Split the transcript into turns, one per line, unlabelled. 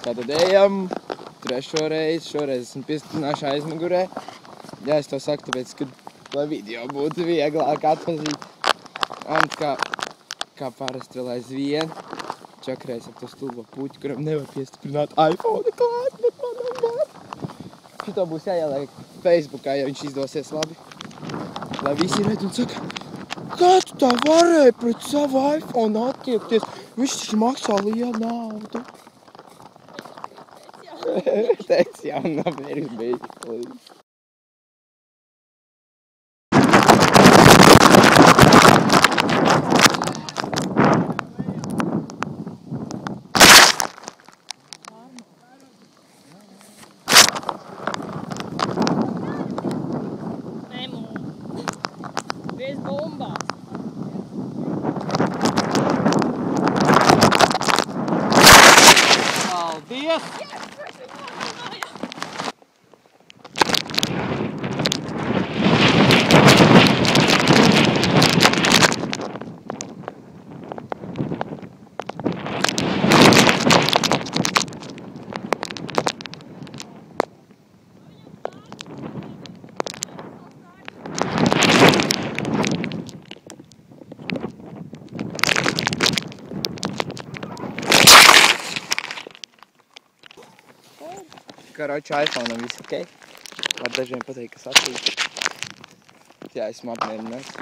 Tātad ejam, trešo reizi, šoreiz esmu piestiprināšu aizmugurē. Jā, es to saku, tāpēc, ka, lai video būtu vieglāk atpazīt. Ant kā parasti vēl aizvien, čakarēs ar to stulbo puķi, kuram nevar piestiprināt iPhone klāt, neko nav var. Šito būs jāieliek Facebookā, ja viņš izdosies labi. Lai visi redz un saka, kā tu tā varēji pret savu iPhone attiekties? Viņš taču maksā lielu naudu. Teic jau, nav vairs bijis.
Vez bomba!
Paldies! Karoči, iPhone-am viss ok. Var dažiem pateikt, kas attīk. Jā, esmu apmierināts.